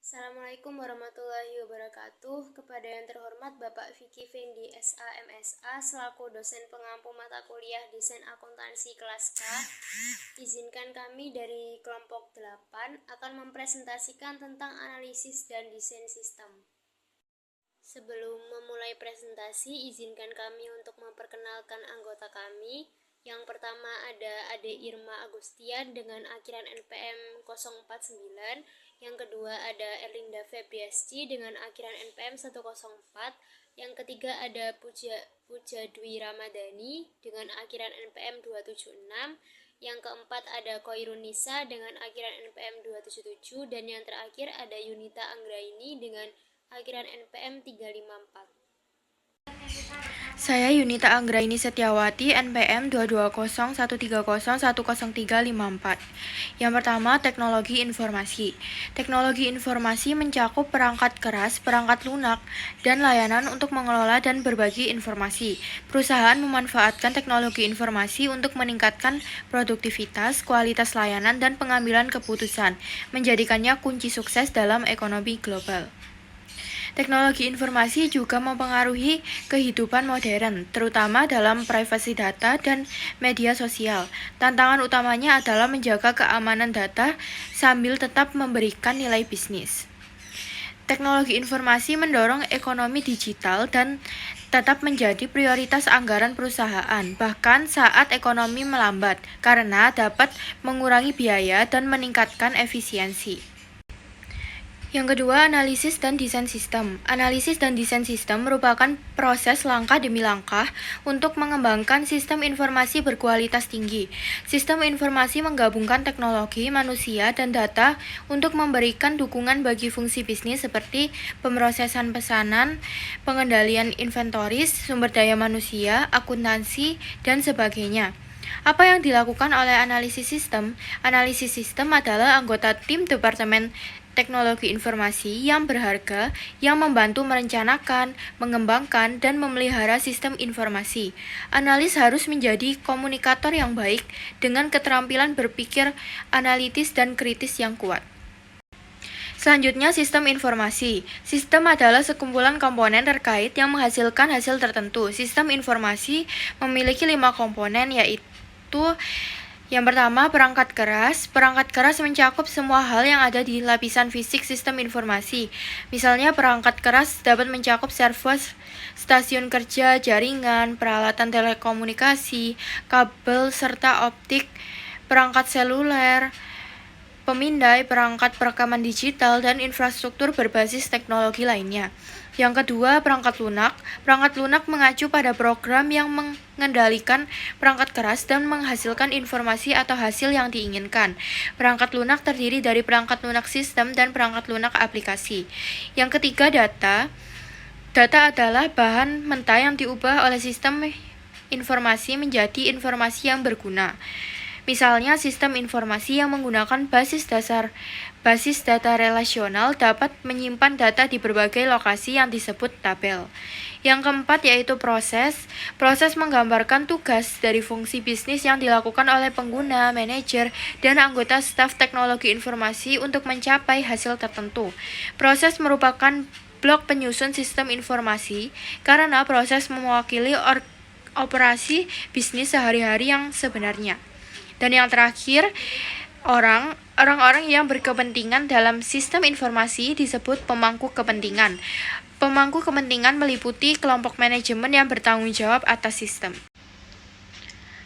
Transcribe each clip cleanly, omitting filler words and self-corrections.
Assalamualaikum warahmatullahi wabarakatuh. Kepada yang terhormat Bapak Vicky Fendi SA MSA selaku dosen pengampu mata kuliah Desain Akuntansi kelas K, izinkan kami dari kelompok 8 akan mempresentasikan tentang analisis dan desain sistem. Sebelum memulai presentasi, izinkan kami untuk memperkenalkan anggota kami. Yang pertama ada Ade Irma Agustian dengan akhiran NPM 049. Yang kedua ada Erlinda Febriasci dengan akhiran NPM 104. Yang ketiga ada Puja Dwi Ramadhani dengan akhiran NPM 276. Yang keempat ada Koirun Nisa dengan akhiran NPM 277. Dan yang terakhir ada Yunita Anggraini dengan akhiran NPM 354. Saya Yunita Anggraini Setiawati, NPM 22013010354. Yang pertama, teknologi informasi. Teknologi informasi mencakup perangkat keras, perangkat lunak, dan layanan untuk mengelola dan berbagi informasi. Perusahaan memanfaatkan teknologi informasi untuk meningkatkan produktivitas, kualitas layanan, dan pengambilan keputusan, menjadikannya kunci sukses dalam ekonomi global. Teknologi informasi juga mempengaruhi kehidupan modern, terutama dalam privasi data dan media sosial. Tantangan utamanya adalah menjaga keamanan data sambil tetap memberikan nilai bisnis. Teknologi informasi mendorong ekonomi digital dan tetap menjadi prioritas anggaran perusahaan, bahkan saat ekonomi melambat, karena dapat mengurangi biaya dan meningkatkan efisiensi. Yang kedua, analisis dan desain sistem. Analisis dan desain sistem merupakan proses langkah demi langkah untuk mengembangkan sistem informasi berkualitas tinggi. Sistem informasi menggabungkan teknologi, manusia, dan data untuk memberikan dukungan bagi fungsi bisnis seperti pemrosesan pesanan, pengendalian inventoris, sumber daya manusia, akuntansi, dan sebagainya. Apa yang dilakukan oleh analisis sistem? Analisis sistem adalah anggota tim Departemen Teknologi Informasi yang berharga yang membantu merencanakan, mengembangkan, dan memelihara sistem informasi. Analis harus menjadi komunikator yang baik dengan keterampilan berpikir analitis dan kritis yang kuat. Selanjutnya, sistem informasi. Sistem adalah sekumpulan komponen terkait yang menghasilkan hasil tertentu. Sistem informasi memiliki 5 komponen, yaitu yang pertama, perangkat keras. Perangkat keras mencakup semua hal yang ada di lapisan fisik sistem informasi. Misalnya, perangkat keras dapat mencakup server, stasiun kerja, jaringan, peralatan telekomunikasi, kabel, serta optik, perangkat seluler, pemindai, perangkat perekaman digital, dan infrastruktur berbasis teknologi lainnya. Yang kedua, perangkat lunak. Perangkat lunak mengacu pada program yang mengendalikan perangkat keras dan menghasilkan informasi atau hasil yang diinginkan. Perangkat lunak terdiri dari perangkat lunak sistem dan perangkat lunak aplikasi. Yang ketiga, data. Data adalah bahan mentah yang diubah oleh sistem informasi menjadi informasi yang berguna. Misalnya, sistem informasi yang menggunakan basis data relasional dapat menyimpan data di berbagai lokasi yang disebut tabel. Yang keempat yaitu proses. Proses menggambarkan tugas dari fungsi bisnis yang dilakukan oleh pengguna, manajer, dan anggota staf teknologi informasi untuk mencapai hasil tertentu. Proses merupakan blok penyusun sistem informasi karena proses mewakili operasi bisnis sehari-hari yang sebenarnya. Dan yang terakhir, orang-orang yang berkepentingan dalam sistem informasi disebut pemangku kepentingan. Pemangku kepentingan meliputi kelompok manajemen yang bertanggung jawab atas sistem.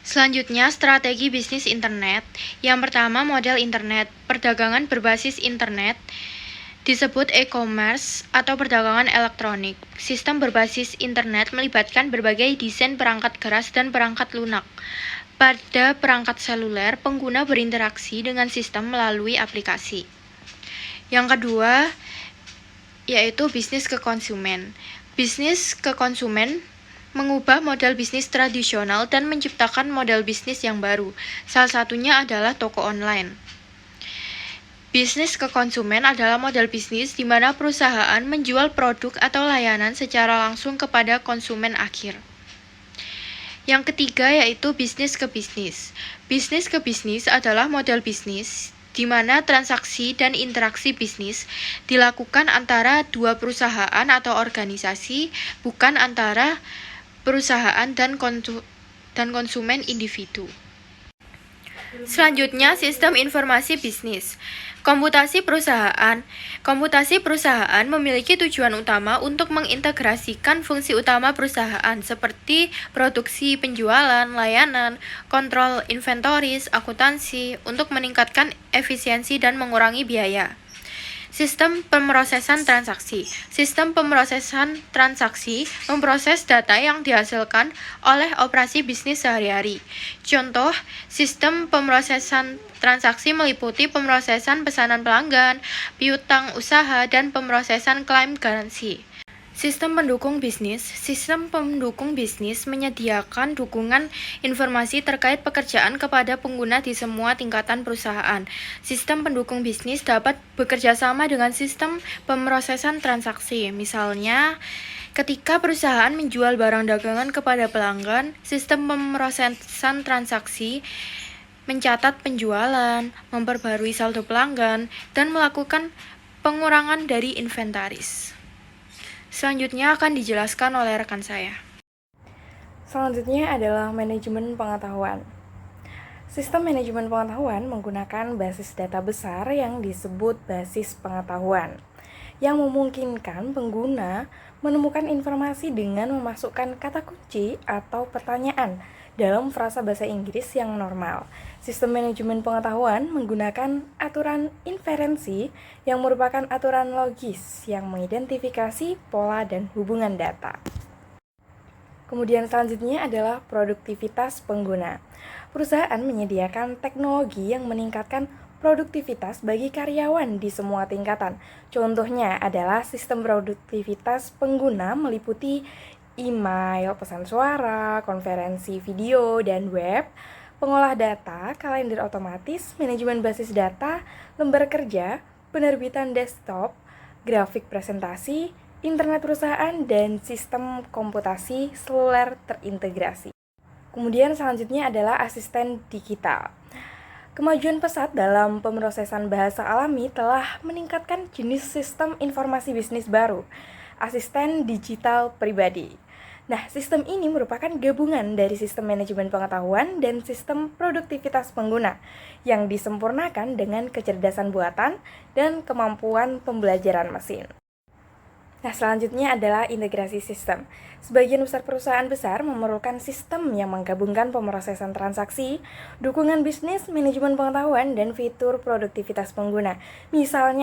Selanjutnya, strategi bisnis internet. Yang pertama, model internet. Perdagangan berbasis internet disebut e-commerce atau perdagangan elektronik. Sistem berbasis internet melibatkan berbagai desain perangkat keras dan perangkat lunak. Pada perangkat seluler, pengguna berinteraksi dengan sistem melalui aplikasi. Yang kedua, yaitu bisnis ke konsumen. Bisnis ke konsumen mengubah model bisnis tradisional dan menciptakan model bisnis yang baru. Salah satunya adalah toko online. Bisnis ke konsumen adalah model bisnis di mana perusahaan menjual produk atau layanan secara langsung kepada konsumen akhir. Yang ketiga yaitu bisnis ke bisnis. Bisnis ke bisnis adalah model bisnis di mana transaksi dan interaksi bisnis dilakukan antara dua perusahaan atau organisasi, bukan antara perusahaan dan konsumen individu. Selanjutnya, sistem informasi bisnis. Komputasi perusahaan. Komputasi perusahaan memiliki tujuan utama untuk mengintegrasikan fungsi utama perusahaan seperti produksi, penjualan, layanan, kontrol inventoris, akuntansi untuk meningkatkan efisiensi dan mengurangi biaya. Sistem pemrosesan transaksi. Sistem pemrosesan transaksi memproses data yang dihasilkan oleh operasi bisnis sehari-hari. Contoh, sistem pemrosesan transaksi meliputi pemrosesan pesanan pelanggan, piutang usaha, dan pemrosesan klaim garansi. Sistem pendukung bisnis. Sistem pendukung bisnis menyediakan dukungan informasi terkait pekerjaan kepada pengguna di semua tingkatan perusahaan. Sistem pendukung bisnis dapat bekerja sama dengan sistem pemrosesan transaksi. Misalnya, ketika perusahaan menjual barang dagangan kepada pelanggan, sistem pemrosesan transaksi mencatat penjualan, memperbarui saldo pelanggan, dan melakukan pengurangan dari inventaris. Selanjutnya akan dijelaskan oleh rekan saya. Selanjutnya adalah manajemen pengetahuan. Sistem manajemen pengetahuan menggunakan basis data besar yang disebut basis pengetahuan, yang memungkinkan pengguna menemukan informasi dengan memasukkan kata kunci atau pertanyaan dalam frasa bahasa Inggris yang normal. Sistem manajemen pengetahuan menggunakan aturan inferensi yang merupakan aturan logis yang mengidentifikasi pola dan hubungan data. Kemudian selanjutnya adalah produktivitas pengguna. Perusahaan menyediakan teknologi yang meningkatkan produktivitas bagi karyawan di semua tingkatan. Contohnya adalah sistem produktivitas pengguna meliputi email, pesan suara, konferensi video, dan web, pengolah data, kalender otomatis, manajemen basis data, lembar kerja, penerbitan desktop, grafik presentasi, internet perusahaan, dan sistem komputasi seluler terintegrasi. Kemudian selanjutnya adalah asisten digital. Kemajuan pesat dalam pemrosesan bahasa alami telah meningkatkan jenis sistem informasi bisnis baru, asisten digital pribadi. Nah, sistem ini merupakan gabungan dari sistem manajemen pengetahuan dan sistem produktivitas pengguna yang disempurnakan dengan kecerdasan buatan dan kemampuan pembelajaran mesin. Nah, selanjutnya adalah integrasi sistem. Sebagian besar perusahaan besar memerlukan sistem yang menggabungkan pemrosesan transaksi, dukungan bisnis, manajemen pengetahuan, dan fitur produktivitas pengguna. Misalkan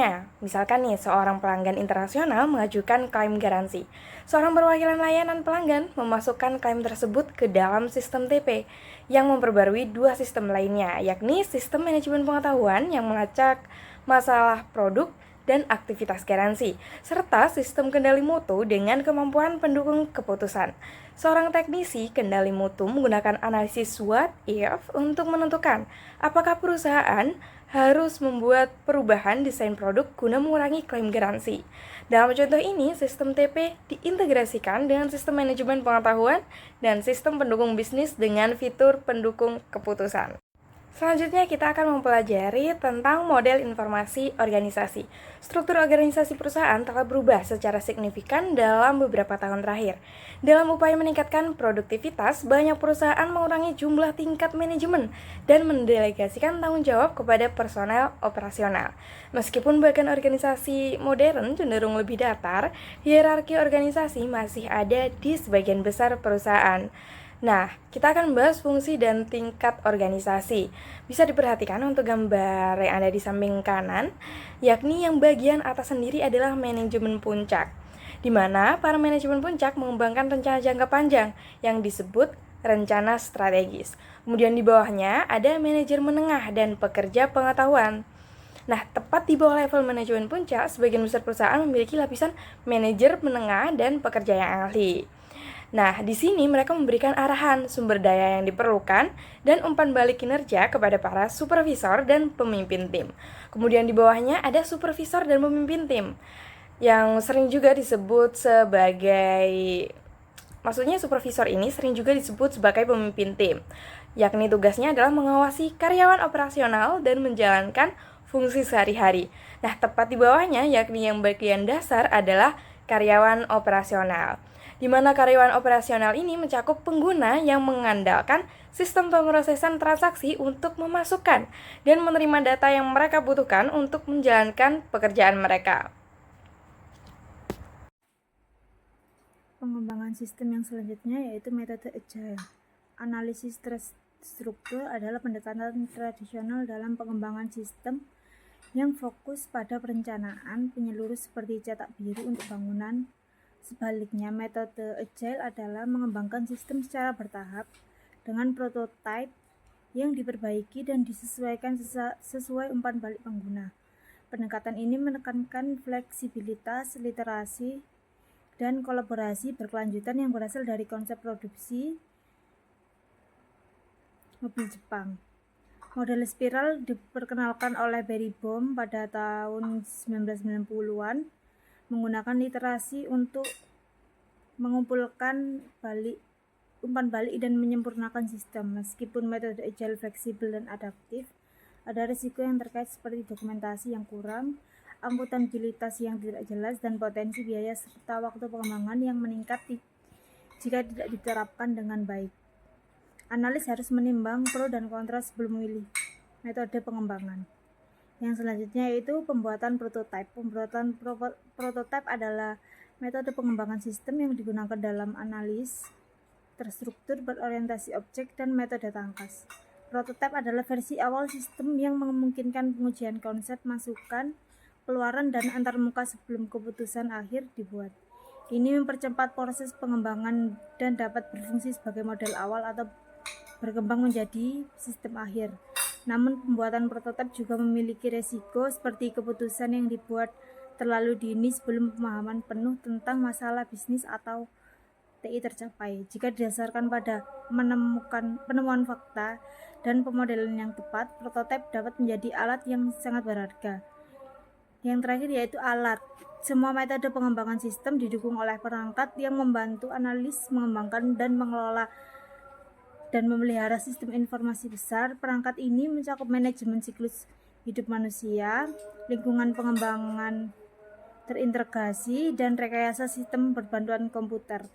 nih, seorang pelanggan internasional mengajukan klaim garansi. Seorang perwakilan layanan pelanggan memasukkan klaim tersebut ke dalam sistem TP yang memperbarui dua sistem lainnya, yakni sistem manajemen pengetahuan yang melacak masalah produk dan aktivitas garansi, serta sistem kendali mutu dengan kemampuan pendukung keputusan. Seorang teknisi kendali mutu menggunakan analisis what if untuk menentukan apakah perusahaan harus membuat perubahan desain produk guna mengurangi klaim garansi. Dalam contoh ini, sistem TP diintegrasikan dengan sistem manajemen pengetahuan dan sistem pendukung bisnis dengan fitur pendukung keputusan. Selanjutnya kita akan mempelajari tentang model informasi organisasi. Struktur organisasi perusahaan telah berubah secara signifikan dalam beberapa tahun terakhir. Dalam upaya meningkatkan produktivitas, banyak perusahaan mengurangi jumlah tingkat manajemen dan mendelegasikan tanggung jawab kepada personel operasional. Meskipun bahkan organisasi modern cenderung lebih datar, hierarki organisasi masih ada di sebagian besar perusahaan. Nah, kita akan membahas fungsi dan tingkat organisasi. Bisa diperhatikan untuk gambar yang ada di samping kanan, yakni yang bagian atas sendiri adalah manajemen puncak, di mana para manajemen puncak mengembangkan rencana jangka panjang yang disebut rencana strategis. Kemudian di bawahnya ada manajer menengah dan pekerja pengetahuan. Nah, tepat di bawah level manajemen puncak, sebagian besar perusahaan memiliki lapisan manajer menengah dan pekerja yang ahli. Nah, di sini mereka memberikan arahan sumber daya yang diperlukan dan umpan balik kinerja kepada para supervisor dan pemimpin tim. Kemudian di bawahnya ada supervisor dan pemimpin tim, yang sering juga disebut sebagai, maksudnya supervisor ini sering juga disebut sebagai pemimpin tim, yakni tugasnya adalah mengawasi karyawan operasional dan menjalankan fungsi sehari-hari. Nah, tepat di bawahnya, yakni yang bagian dasar adalah karyawan operasional, di mana karyawan operasional ini mencakup pengguna yang mengandalkan sistem pemrosesan transaksi untuk memasukkan dan menerima data yang mereka butuhkan untuk menjalankan pekerjaan mereka. Pengembangan sistem yang selanjutnya yaitu metode Agile. Analisis terstruktur adalah pendekatan tradisional dalam pengembangan sistem yang fokus pada perencanaan penyeluruh seperti cetak biru untuk bangunan. Sebaliknya, metode Agile adalah mengembangkan sistem secara bertahap dengan prototipe yang diperbaiki dan disesuaikan sesuai umpan balik pengguna. Pendekatan ini menekankan fleksibilitas, literasi, dan kolaborasi berkelanjutan yang berasal dari konsep produksi mobil Jepang. Model spiral diperkenalkan oleh Barry Boehm pada tahun 1990-an menggunakan literasi untuk mengumpulkan umpan balik dan menyempurnakan sistem. Meskipun metode Agile fleksibel dan adaptif, ada risiko yang terkait seperti dokumentasi yang kurang, akuntabilitas yang tidak jelas, dan potensi biaya serta waktu pengembangan yang meningkat jika tidak diterapkan dengan baik. Analis harus menimbang pro dan kontra sebelum memilih metode pengembangan. Yang selanjutnya yaitu pembuatan prototipe. Pembuatan prototipe adalah metode pengembangan sistem yang digunakan dalam analis terstruktur, berorientasi objek, dan metode tangkas. Prototipe adalah versi awal sistem yang memungkinkan pengujian konsep, masukan, keluaran, dan antarmuka sebelum keputusan akhir dibuat. Ini mempercepat proses pengembangan dan dapat berfungsi sebagai model awal atau berkembang menjadi sistem akhir. Namun pembuatan prototipe juga memiliki resiko seperti keputusan yang dibuat terlalu dini sebelum pemahaman penuh tentang masalah bisnis atau TI tercapai. Jika didasarkan pada penemuan fakta dan pemodelan yang tepat, prototipe dapat menjadi alat yang sangat berharga. Yang terakhir yaitu alat. Semua metode pengembangan sistem didukung oleh perangkat yang membantu analis, mengembangkan, dan mengelola dan memelihara sistem informasi besar. Perangkat ini mencakup manajemen siklus hidup manusia, lingkungan pengembangan terintegrasi, dan rekayasa sistem berbantuan komputer.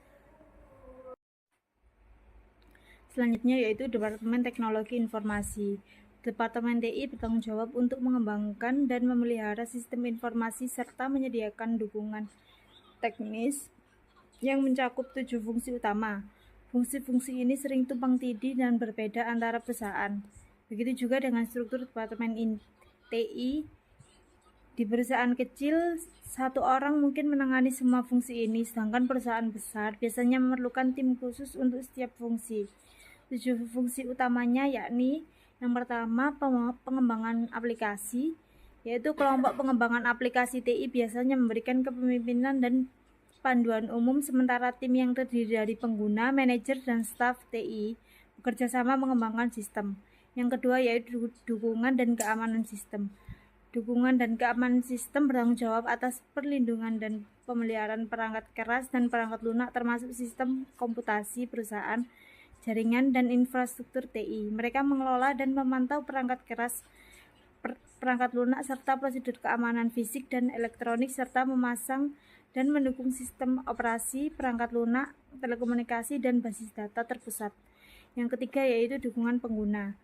Selanjutnya yaitu Departemen Teknologi Informasi. Departemen TI bertanggung jawab untuk mengembangkan dan memelihara sistem informasi serta menyediakan dukungan teknis yang mencakup 7 fungsi utama. Fungsi-fungsi ini sering tumpang tindih dan berbeda antara perusahaan. Begitu juga dengan struktur Departemen TI. Di perusahaan kecil, satu orang mungkin menangani semua fungsi ini, sedangkan perusahaan besar biasanya memerlukan tim khusus untuk setiap fungsi. 7 fungsi utamanya yakni yang pertama, pengembangan aplikasi, yaitu kelompok pengembangan aplikasi TI biasanya memberikan kepemimpinan dan panduan umum, sementara tim yang terdiri dari pengguna, manajer, dan staf TI bekerja sama mengembangkan sistem. Yang kedua yaitu dukungan dan keamanan sistem. Dukungan dan keamanan sistem bertanggung jawab atas perlindungan dan pemeliharaan perangkat keras dan perangkat lunak termasuk sistem komputasi perusahaan, jaringan, dan infrastruktur TI. Mereka mengelola dan memantau perangkat keras, perangkat lunak, serta prosedur keamanan fisik dan elektronik, serta memasang dan mendukung sistem operasi, perangkat lunak, telekomunikasi, dan basis data terpusat. Yang ketiga yaitu dukungan pengguna.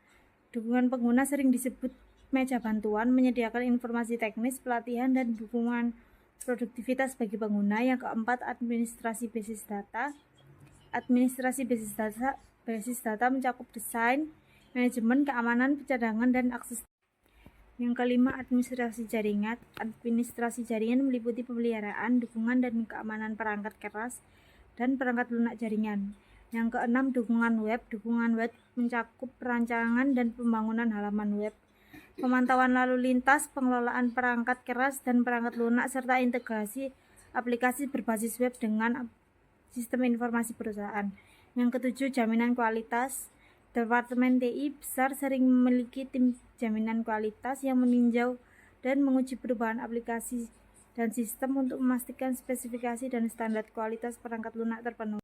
Dukungan pengguna sering disebut meja bantuan, menyediakan informasi teknis, pelatihan, dan dukungan produktivitas bagi pengguna. Yang keempat, administrasi basis data. Administrasi basis data mencakup desain, manajemen, keamanan, pencadangan, dan akses. Yang kelima, administrasi jaringan. Administrasi jaringan meliputi pemeliharaan, dukungan, dan keamanan perangkat keras dan perangkat lunak jaringan. Yang keenam, dukungan web. Dukungan web mencakup perancangan dan pembangunan halaman web, pemantauan lalu lintas, pengelolaan perangkat keras dan perangkat lunak, serta integrasi aplikasi berbasis web dengan sistem informasi perusahaan. Yang ketujuh, jaminan kualitas. Departemen TI besar sering memiliki tim jaminan kualitas yang meninjau dan menguji perubahan aplikasi dan sistem untuk memastikan spesifikasi dan standar kualitas perangkat lunak terpenuhi.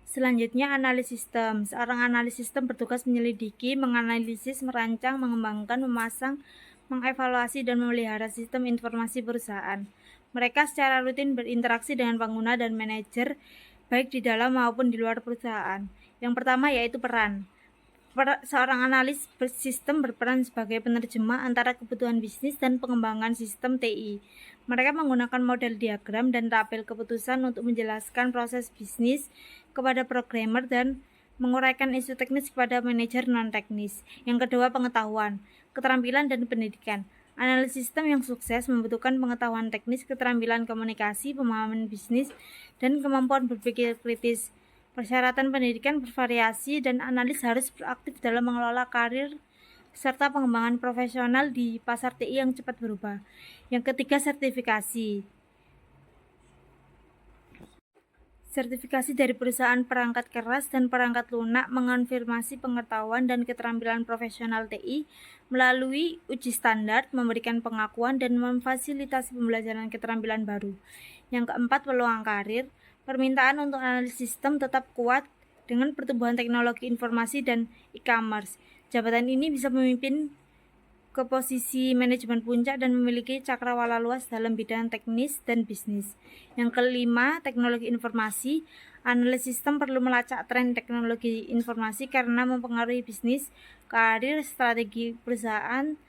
Selanjutnya, analis sistem. Seorang analis sistem bertugas menyelidiki, menganalisis, merancang, mengembangkan, memasang, mengevaluasi dan memelihara sistem informasi perusahaan. Mereka secara rutin berinteraksi dengan pengguna dan manajer, baik di dalam maupun di luar perusahaan. Yang pertama yaitu peran. Seorang analis sistem berperan sebagai penerjemah antara kebutuhan bisnis dan pengembangan sistem TI. Mereka menggunakan model diagram dan tabel keputusan untuk menjelaskan proses bisnis kepada programmer dan menguraikan isu teknis kepada manajer non-teknis. Yang kedua, pengetahuan, keterampilan, dan pendidikan. Analis sistem yang sukses membutuhkan pengetahuan teknis, keterampilan komunikasi, pemahaman bisnis, dan kemampuan berpikir kritis. Persyaratan pendidikan bervariasi dan analis harus proaktif dalam mengelola karir serta pengembangan profesional di pasar TI yang cepat berubah. Yang ketiga, sertifikasi. Sertifikasi dari perusahaan perangkat keras dan perangkat lunak mengonfirmasi pengetahuan dan keterampilan profesional TI melalui uji standar, memberikan pengakuan, dan memfasilitasi pembelajaran keterampilan baru. Yang keempat, peluang karir. Permintaan untuk analis sistem tetap kuat dengan pertumbuhan teknologi informasi dan e-commerce. Jabatan ini bisa memimpin ke posisi manajemen puncak dan memiliki cakrawala luas dalam bidang teknis dan bisnis. Yang kelima, teknologi informasi. Analis sistem perlu melacak tren teknologi informasi karena mempengaruhi bisnis, karir, strategi perusahaan,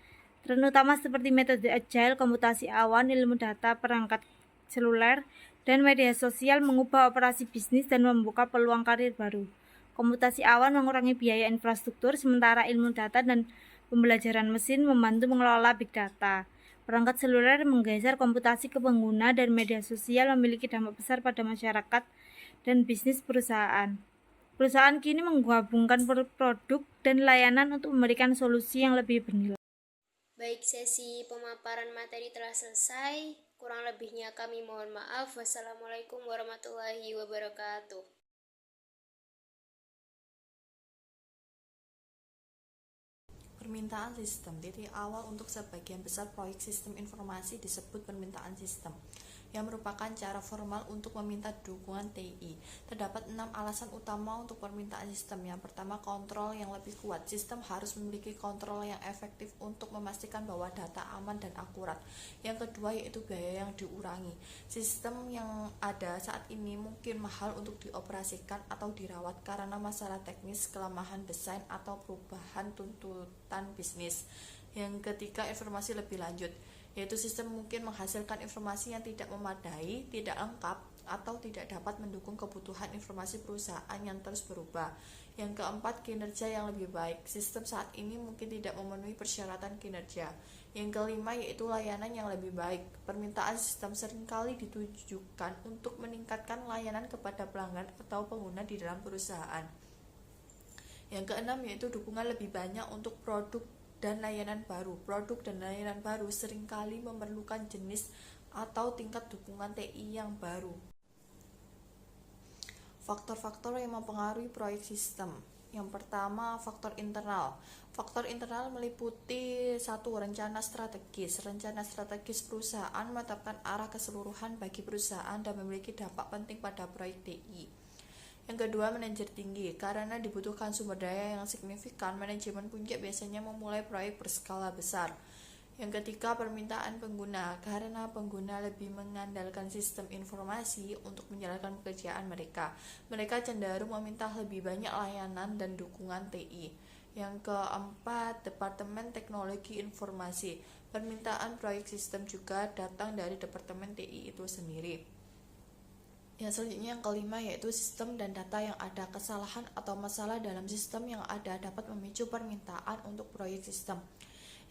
tren utama seperti metode agile, komputasi awan, ilmu data, perangkat seluler, dan media sosial mengubah operasi bisnis dan membuka peluang karir baru. Komputasi awan mengurangi biaya infrastruktur, sementara ilmu data dan pembelajaran mesin membantu mengelola big data. Perangkat seluler menggeser komputasi ke pengguna dan media sosial memiliki dampak besar pada masyarakat dan bisnis perusahaan. Perusahaan kini menggabungkan produk dan layanan untuk memberikan solusi yang lebih bernilai. Baik, sesi pemaparan materi telah selesai. Kurang lebihnya kami mohon maaf. Wassalamualaikum warahmatullahi wabarakatuh. Permintaan sistem. Titik awal untuk sebagian besar proyek sistem informasi disebut permintaan sistem, yang merupakan cara formal untuk meminta dukungan TI. Terdapat 6 alasan utama untuk permintaan sistem. Yang pertama, kontrol yang lebih kuat. Sistem harus memiliki kontrol yang efektif untuk memastikan bahwa data aman dan akurat. Yang kedua yaitu biaya yang diurangi. Sistem yang ada saat ini mungkin mahal untuk dioperasikan atau dirawat karena masalah teknis, kelemahan desain, atau perubahan tuntutan bisnis. Yang ketiga, informasi lebih lanjut, yaitu sistem mungkin menghasilkan informasi yang tidak memadai, tidak lengkap, atau tidak dapat mendukung kebutuhan informasi perusahaan yang terus berubah. Yang keempat, kinerja yang lebih baik. Sistem saat ini mungkin tidak memenuhi persyaratan kinerja. Yang kelima yaitu layanan yang lebih baik. Permintaan sistem seringkali ditujukan untuk meningkatkan layanan kepada pelanggan atau pengguna di dalam perusahaan. Yang keenam yaitu dukungan lebih banyak untuk produk dan layanan baru. Produk dan layanan baru seringkali memerlukan jenis atau tingkat dukungan TI yang baru. Faktor-faktor yang mempengaruhi proyek sistem. Yang pertama, faktor internal. Faktor internal meliputi 1. Rencana strategis. Rencana strategis perusahaan menetapkan arah keseluruhan bagi perusahaan dan memiliki dampak penting pada proyek TI. Yang kedua, manajer tinggi. Karena dibutuhkan sumber daya yang signifikan, manajemen puncak biasanya memulai proyek berskala besar. Yang ketiga, permintaan pengguna. Karena pengguna lebih mengandalkan sistem informasi untuk menjalankan pekerjaan mereka, mereka cenderung meminta lebih banyak layanan dan dukungan TI. Yang keempat, departemen teknologi informasi. Permintaan proyek sistem juga datang dari departemen TI itu sendiri. Yang selanjutnya, yang kelima yaitu sistem dan data yang ada. Kesalahan atau masalah dalam sistem yang ada dapat memicu permintaan untuk proyek sistem.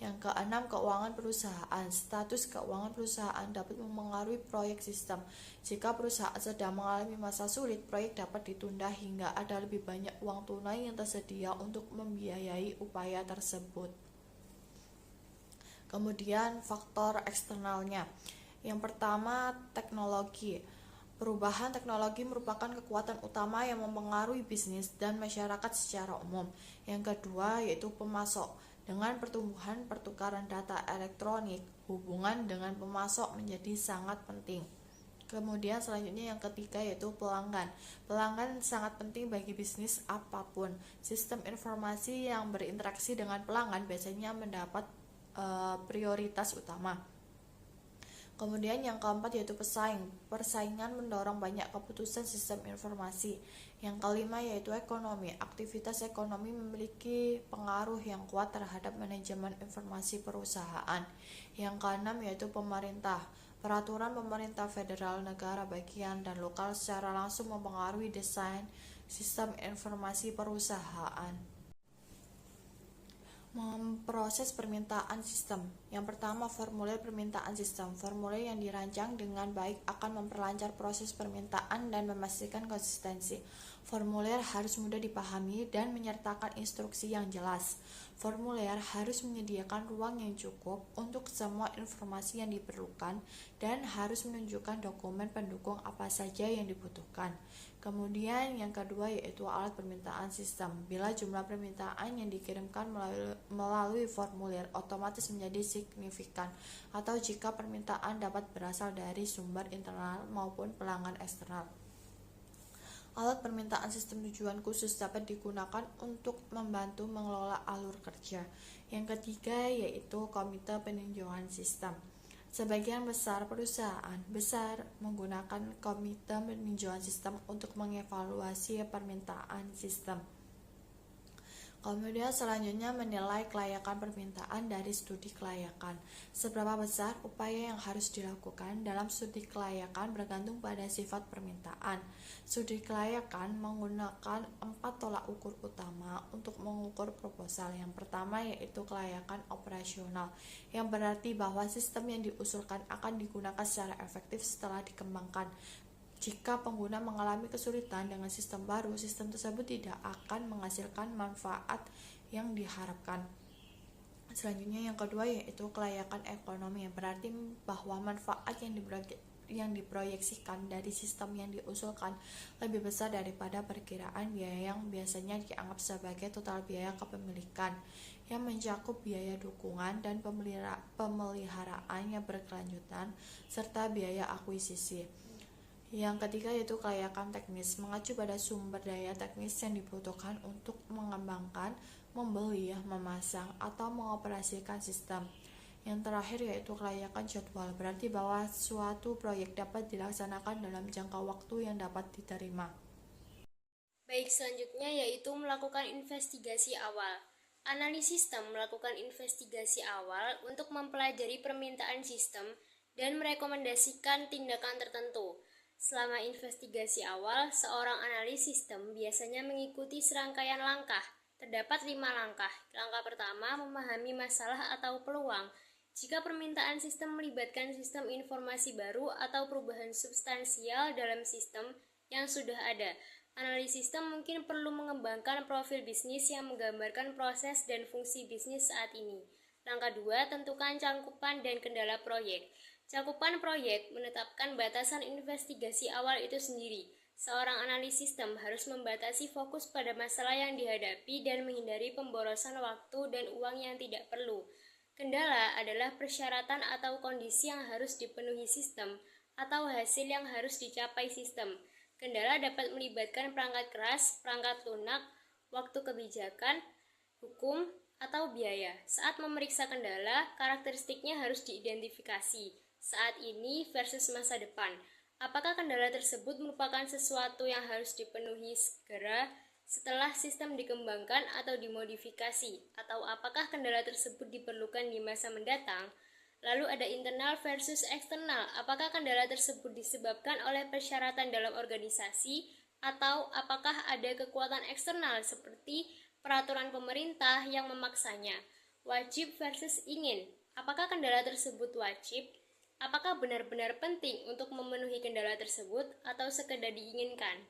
Yang keenam, keuangan perusahaan. Status keuangan perusahaan dapat memengaruhi proyek sistem. Jika perusahaan sedang mengalami masa sulit, proyek dapat ditunda hingga ada lebih banyak uang tunai yang tersedia untuk membiayai upaya tersebut. Kemudian faktor eksternalnya. Yang pertama, teknologi. Perubahan teknologi merupakan kekuatan utama yang mempengaruhi bisnis dan masyarakat secara umum. Yang kedua yaitu pemasok. Dengan pertumbuhan pertukaran data elektronik, hubungan dengan pemasok menjadi sangat penting. Kemudian selanjutnya yang ketiga yaitu pelanggan. Pelanggan sangat penting bagi bisnis apapun. Sistem informasi yang berinteraksi dengan pelanggan biasanya mendapat prioritas utama. Kemudian yang keempat yaitu persaingan mendorong banyak keputusan sistem informasi. Yang kelima yaitu ekonomi. Aktivitas ekonomi memiliki pengaruh yang kuat terhadap manajemen informasi perusahaan. Yang keenam yaitu pemerintah. Peraturan pemerintah federal, negara bagian, dan lokal secara langsung mempengaruhi desain sistem informasi perusahaan. Memproses permintaan sistem. Yang pertama, formulir permintaan sistem. Formulir yang dirancang dengan baik akan memperlancar proses permintaan dan memastikan konsistensi. Formulir harus mudah dipahami dan menyertakan instruksi yang jelas. Formulir harus menyediakan ruang yang cukup untuk semua informasi yang diperlukan dan harus menunjukkan dokumen pendukung apa saja yang dibutuhkan. Kemudian yang kedua yaitu alat permintaan sistem. Bila jumlah permintaan yang dikirimkan melalui formulir otomatis menjadi signifikan, atau jika permintaan dapat berasal dari sumber internal maupun pelanggan eksternal. Alat permintaan sistem tujuan khusus dapat digunakan untuk membantu mengelola alur kerja. Yang ketiga yaitu komite peninjauan sistem. Sebagian besar perusahaan besar menggunakan komite peninjauan sistem untuk mengevaluasi permintaan sistem. Kemudian selanjutnya menilai kelayakan permintaan dari studi kelayakan. Seberapa besar upaya yang harus dilakukan dalam studi kelayakan bergantung pada sifat permintaan. Studi kelayakan menggunakan 4 tolak ukur utama untuk mengukur proposal. Yang pertama yaitu kelayakan operasional, yang berarti bahwa sistem yang diusulkan akan digunakan secara efektif setelah dikembangkan. Jika pengguna mengalami kesulitan dengan sistem baru, sistem tersebut tidak akan menghasilkan manfaat yang diharapkan. Selanjutnya yang kedua yaitu kelayakan ekonomi, yang berarti bahwa manfaat yang diproyeksikan dari sistem yang diusulkan lebih besar daripada perkiraan biaya yang biasanya dianggap sebagai total biaya kepemilikan, yang mencakup biaya dukungan dan pemeliharaan yang berkelanjutan serta biaya akuisisi. Yang ketiga yaitu kelayakan teknis, mengacu pada sumber daya teknis yang dibutuhkan untuk mengembangkan, membeli, memasang, atau mengoperasikan sistem. Yang terakhir yaitu kelayakan jadwal, berarti bahwa suatu proyek dapat dilaksanakan dalam jangka waktu yang dapat diterima. Baik, selanjutnya yaitu melakukan investigasi awal. Analis sistem melakukan investigasi awal untuk mempelajari permintaan sistem dan merekomendasikan tindakan tertentu. Selama investigasi awal, seorang analis sistem biasanya mengikuti serangkaian langkah. Terdapat 5 langkah. Langkah pertama, memahami masalah atau peluang. Jika permintaan sistem melibatkan sistem informasi baru atau perubahan substansial dalam sistem yang sudah ada, analis sistem mungkin perlu mengembangkan profil bisnis yang menggambarkan proses dan fungsi bisnis saat ini. Langkah 2, tentukan cakupan dan kendala proyek. Cakupan proyek menetapkan batasan investigasi awal itu sendiri. Seorang analis sistem harus membatasi fokus pada masalah yang dihadapi dan menghindari pemborosan waktu dan uang yang tidak perlu. Kendala adalah persyaratan atau kondisi yang harus dipenuhi sistem atau hasil yang harus dicapai sistem. Kendala dapat melibatkan perangkat keras, perangkat lunak, waktu kebijakan, hukum, atau biaya. Saat memeriksa kendala, karakteristiknya harus diidentifikasi. Saat ini versus masa depan. Apakah kendala tersebut merupakan sesuatu yang harus dipenuhi segera setelah sistem dikembangkan atau dimodifikasi? Atau apakah kendala tersebut diperlukan di masa mendatang? Lalu ada internal versus eksternal. Apakah kendala tersebut disebabkan oleh persyaratan dalam organisasi? Atau apakah ada kekuatan eksternal seperti peraturan pemerintah yang memaksanya? Wajib versus ingin. Apakah kendala tersebut wajib? Apakah benar-benar penting untuk memenuhi kendala tersebut atau sekedar diinginkan?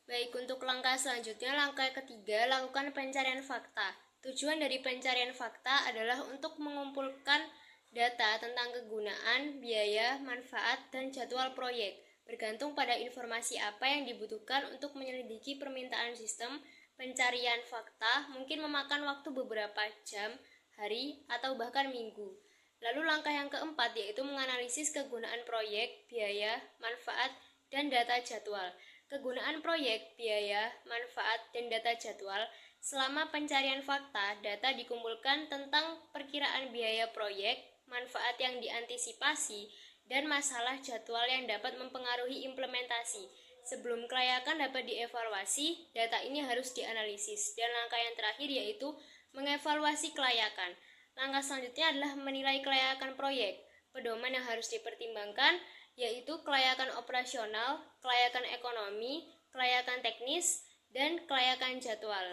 Baik, untuk langkah selanjutnya, langkah ketiga, lakukan pencarian fakta. Tujuan dari pencarian fakta adalah untuk mengumpulkan data tentang kegunaan, biaya, manfaat, dan jadwal proyek. Bergantung pada informasi apa yang dibutuhkan untuk menyelidiki permintaan sistem, pencarian fakta mungkin memakan waktu beberapa jam, hari, atau bahkan minggu. Lalu langkah yang keempat yaitu menganalisis kegunaan proyek, biaya, manfaat, dan data jadwal. Kegunaan proyek, biaya, manfaat, dan data jadwal Selama pencarian fakta, data dikumpulkan tentang perkiraan biaya proyek, manfaat yang diantisipasi, dan masalah jadwal yang dapat mempengaruhi implementasi. Sebelum kelayakan dapat dievaluasi, data ini harus dianalisis. Dan langkah yang terakhir yaitu mengevaluasi kelayakan. Langkah selanjutnya adalah menilai kelayakan proyek. Pedoman yang harus dipertimbangkan yaitu kelayakan operasional, kelayakan ekonomi, kelayakan teknis, dan kelayakan jadwal.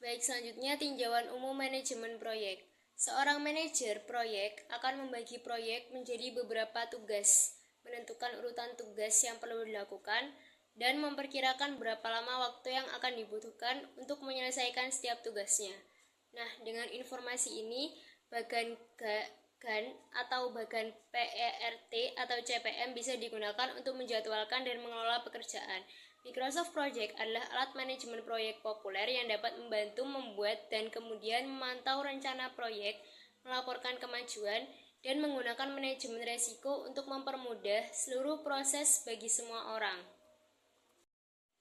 Baik, selanjutnya tinjauan umum manajemen proyek. Seorang manajer proyek akan membagi proyek menjadi beberapa tugas, menentukan urutan tugas yang perlu dilakukan, dan memperkirakan berapa lama waktu yang akan dibutuhkan untuk menyelesaikan setiap tugasnya. Nah, dengan informasi ini, bagan atau bagan PERT atau CPM bisa digunakan untuk menjadwalkan dan mengelola pekerjaan. Microsoft Project adalah alat manajemen proyek populer yang dapat membantu membuat dan kemudian memantau rencana proyek, melaporkan kemajuan, dan menggunakan manajemen resiko untuk mempermudah seluruh proses bagi semua orang.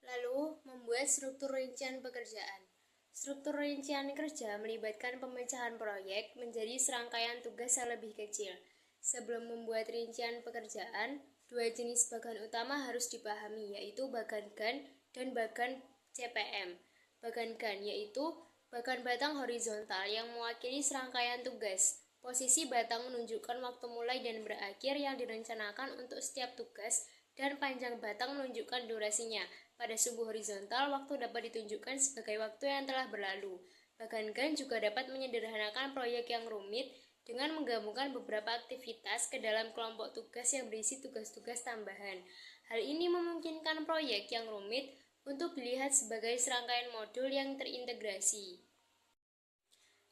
Lalu, membuat struktur rincian pekerjaan. Struktur rincian kerja melibatkan pemecahan proyek menjadi serangkaian tugas yang lebih kecil. Sebelum membuat rincian pekerjaan, dua jenis bagan utama harus dipahami, yaitu bagan GAN dan bagan CPM. Bagan GAN yaitu bagan batang horizontal yang mewakili serangkaian tugas. Posisi batang menunjukkan waktu mulai dan berakhir yang direncanakan untuk setiap tugas, dan panjang batang menunjukkan durasinya. Pada sumbu horizontal, waktu dapat ditunjukkan sebagai waktu yang telah berlalu. Bagan GAN juga dapat menyederhanakan proyek yang rumit dengan menggabungkan beberapa aktivitas ke dalam kelompok tugas yang berisi tugas-tugas tambahan. Hal ini memungkinkan proyek yang rumit untuk dilihat sebagai serangkaian modul yang terintegrasi.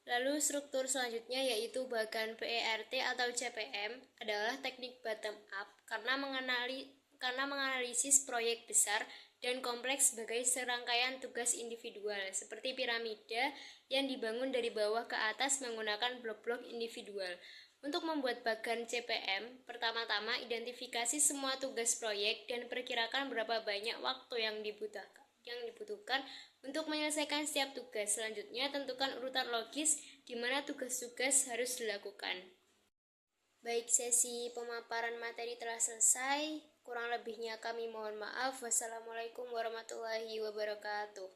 Lalu struktur selanjutnya yaitu bagan PERT atau CPM adalah teknik bottom up karena menganalisis proyek besar dan kompleks sebagai serangkaian tugas individual, seperti piramida yang dibangun dari bawah ke atas menggunakan blok-blok individual. Untuk membuat bagan CPM, pertama-tama identifikasi semua tugas proyek dan perkirakan berapa banyak waktu yang dibutuhkan untuk menyelesaikan setiap tugas. Selanjutnya, tentukan urutan logis di mana tugas-tugas harus dilakukan. Baik, sesi pemaparan materi telah selesai. Kurang lebihnya kami mohon maaf. Wassalamualaikum warahmatullahi wabarakatuh.